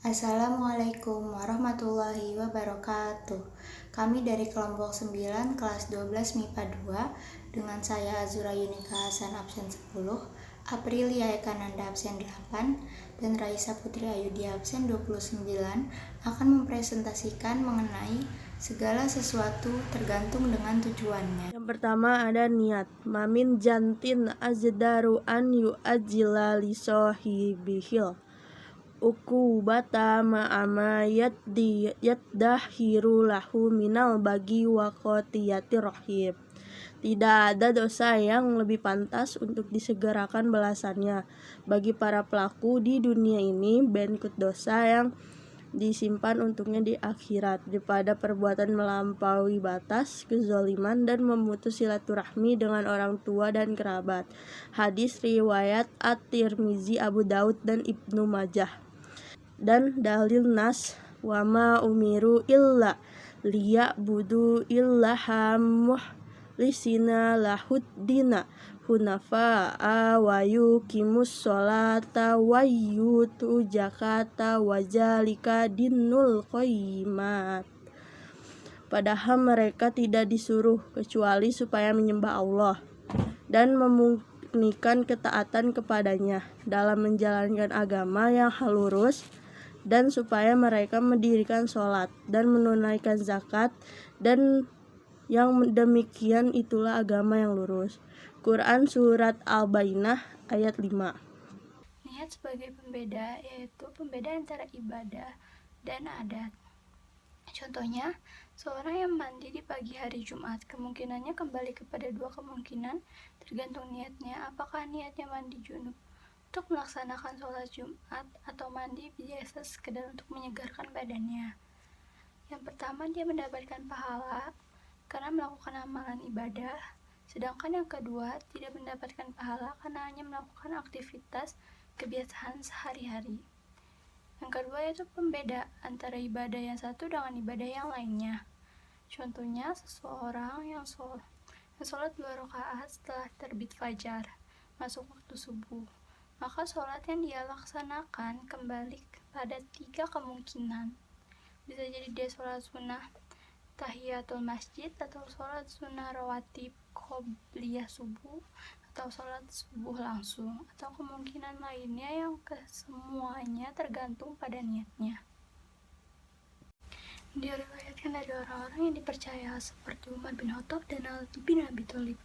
Assalamualaikum warahmatullahi wabarakatuh. Kami dari kelompok 9 kelas 12 MIPA 2 dengan saya Azura Yunika Hasan absen 10, Aprilia Ekananda absen 8, dan Raisa Putri Ayudi absen 29 akan mempresentasikan mengenai segala sesuatu tergantung dengan tujuannya. Yang pertama ada niat. Mamin jantin ajdaru an yu'ajjila li sahibihil ukubata ma'ama yaddahiru lahu minal bagi wa qatiyati rahim. Tidak ada dosa yang lebih pantas untuk disegerakan balasannya bagi para pelaku di dunia ini berikut dosa yang disimpan untuknya di akhirat daripada perbuatan melampaui batas, kezaliman, dan memutus silaturahmi dengan orang tua dan kerabat. Hadis riwayat At-Tirmizi, Abu Daud, dan Ibnu Majah. Dan dalil nas wama umiru illa liya'budu illaha mukhlisina lahuddina hunafa'a wa yuqimus sholata wa yutu zakata wa zalika dinul qayyimah. Padahal mereka tidak disuruh kecuali supaya menyembah Allah dan memurnikan ketaatan kepadanya dalam menjalankan agama yang lurus, dan supaya mereka mendirikan sholat dan menunaikan zakat, dan yang demikian itulah agama yang lurus. Quran Surat Al-Bayyinah ayat 5. Niat sebagai pembeda, yaitu pembeda antara ibadah dan adat. Contohnya, seorang yang mandi di pagi hari Jumat, kemungkinannya kembali kepada dua kemungkinan, tergantung niatnya, apakah niatnya mandi junub untuk melaksanakan sholat Jumat atau mandi biasa sekedar untuk menyegarkan badannya. Yang pertama, dia mendapatkan pahala karena melakukan amalan ibadah, sedangkan yang kedua tidak mendapatkan pahala karena hanya melakukan aktivitas kebiasaan sehari-hari. Yang kedua yaitu pembeda antara ibadah yang satu dengan ibadah yang lainnya. Contohnya, seseorang yang sholat 2 rakaat setelah terbit fajar, masuk waktu subuh, maka sholat yang dia laksanakan kembali pada 3 kemungkinan. Bisa jadi dia sholat sunnah tahiyatul masjid, atau sholat sunnah rawatib qobliyah subuh, atau sholat subuh langsung, atau kemungkinan lainnya yang kesemuanya tergantung pada niatnya. Diriwayatkan dari orang-orang yang dipercaya seperti Umar bin Khattab dan Ali bin Abi Thalib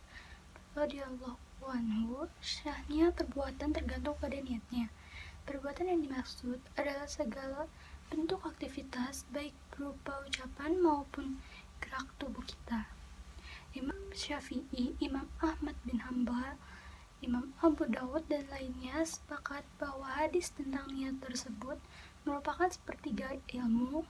radhiyallahu anhu, syahnya perbuatan tergantung pada niatnya. Perbuatan yang dimaksud adalah segala bentuk aktivitas, baik berupa ucapan maupun gerak tubuh kita. Imam Syafi'i, Imam Ahmad bin Hanbal, Imam Abu Dawud, dan lainnya sepakat bahwa hadis tentang niat tersebut merupakan sepertiga ilmu.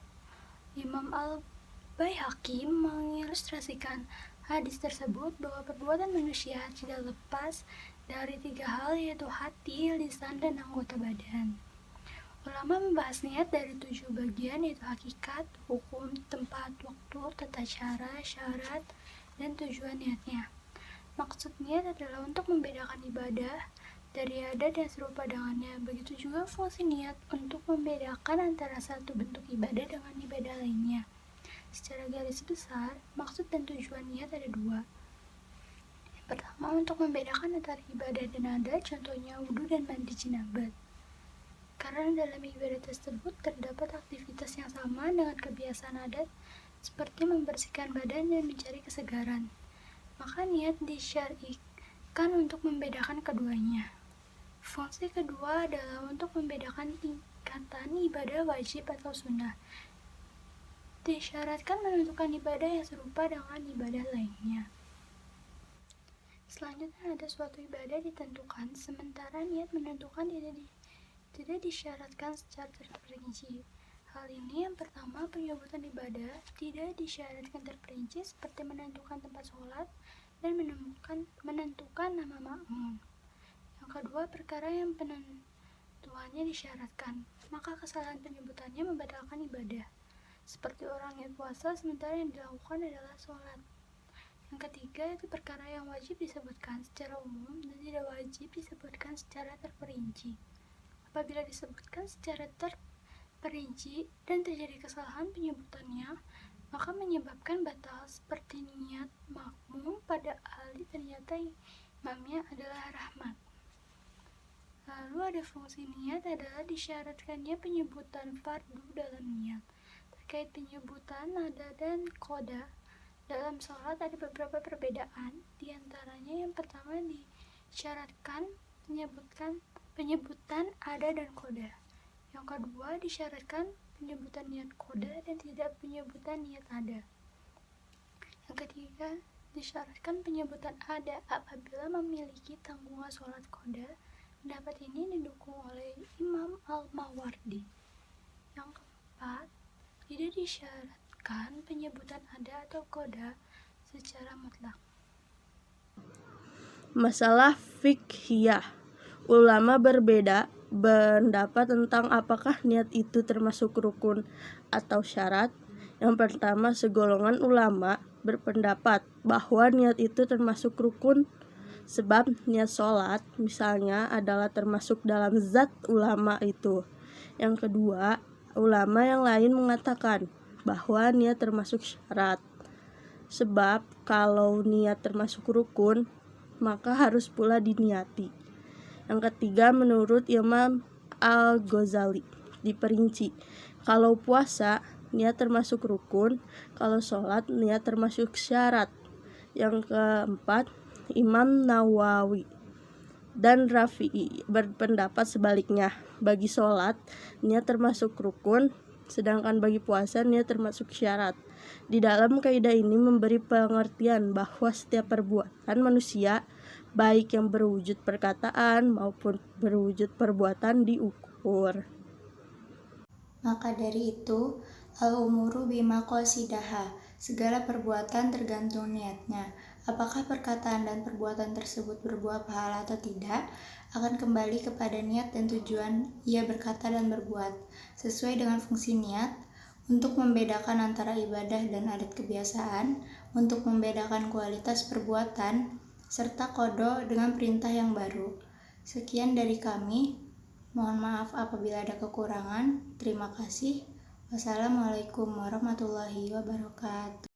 Imam Al-Baihaqi mengilustrasikan hadis tersebut bahwa perbuatan manusia tidak lepas dari 3 hal, yaitu hati, lisan, dan anggota badan. Ulama membahas niat dari 7 bagian, yaitu hakikat, hukum, tempat, waktu, tata cara, syarat, dan tujuan niatnya. Maksud niat adalah untuk membedakan ibadah dari adat yang serupa dengannya. Begitu juga fungsi niat untuk membedakan antara satu bentuk ibadah dengan ibadah lainnya. Secara garis besar, maksud dan tujuan niat ada 2. Yang pertama, untuk membedakan antara ibadah dan adat, contohnya wudhu dan mandi jinabat. Karena dalam ibadah tersebut terdapat aktivitas yang sama dengan kebiasaan adat, seperti membersihkan badan dan mencari kesegaran. Maka niat disyariatkan untuk membedakan keduanya. Fungsi kedua adalah untuk membedakan tingkatan ibadah wajib atau sunnah. Disyaratkan menentukan ibadah yang serupa dengan ibadah lainnya. Selanjutnya ada suatu ibadah ditentukan, sementara niat menentukan tidak disyaratkan secara terperinci. Hal ini yang pertama, penyebutan ibadah tidak disyaratkan terperinci seperti menentukan tempat sholat dan menentukan nama makmum. Yang kedua, perkara yang penentuannya disyaratkan, maka kesalahan penyebutannya membatalkan ibadah. Seperti orang yang puasa sementara yang dilakukan adalah sholat. Yang ketiga, itu perkara yang wajib disebutkan secara umum dan tidak wajib disebutkan secara terperinci. Apabila disebutkan secara terperinci dan terjadi kesalahan penyebutannya, maka menyebabkan batal, seperti niat makmum pada Ali ternyata imamnya adalah rahmat. Lalu ada fungsi niat adalah disyaratkannya penyebutan fardu dalam niat. Terkait penyebutan nada dan koda dalam sholat ada beberapa perbedaan. Di antaranya yang pertama disyaratkan penyebutan ada dan koda. Yang kedua disyaratkan penyebutan niat koda dan tidak penyebutan niat ada. Yang ketiga disyaratkan penyebutan ada apabila memiliki tanggungan sholat koda. Pendapat ini didukung oleh Imam Al-Mawardi. Yang keempat, tidak disyaratkan penyebutan ada atau koda secara mutlak. Masalah fiqhiyah. Ulama berbeda pendapat tentang apakah niat itu termasuk rukun atau syarat. Yang pertama, segolongan ulama berpendapat bahwa niat itu termasuk rukun, sebab niat sholat misalnya adalah termasuk dalam zat ulama itu. Yang kedua, ulama yang lain mengatakan bahwa niat termasuk syarat, sebab kalau niat termasuk rukun maka harus pula diniati. Yang ketiga, menurut Imam Al-Ghazali diperinci, kalau puasa niat termasuk rukun, kalau sholat niat termasuk syarat. Yang keempat, Imam Nawawi dan Rafi'i berpendapat sebaliknya. Bagi sholat niat termasuk rukun, sedangkan bagi puasa niat termasuk syarat. Di dalam kaidah ini memberi pengertian bahwa setiap perbuatan manusia, baik yang berwujud perkataan maupun berwujud perbuatan, diukur. Maka dari itu, al-umuru bimaqasidaha, segala perbuatan tergantung niatnya. Apakah perkataan dan perbuatan tersebut berbuah pahala atau tidak, akan kembali kepada niat dan tujuan ia berkata dan berbuat. Sesuai dengan fungsi niat, untuk membedakan antara ibadah dan adat kebiasaan, untuk membedakan kualitas perbuatan, serta qada dengan perintah yang baru. Sekian dari kami. Mohon maaf apabila ada kekurangan. Terima kasih. Wassalamualaikum warahmatullahi wabarakatuh.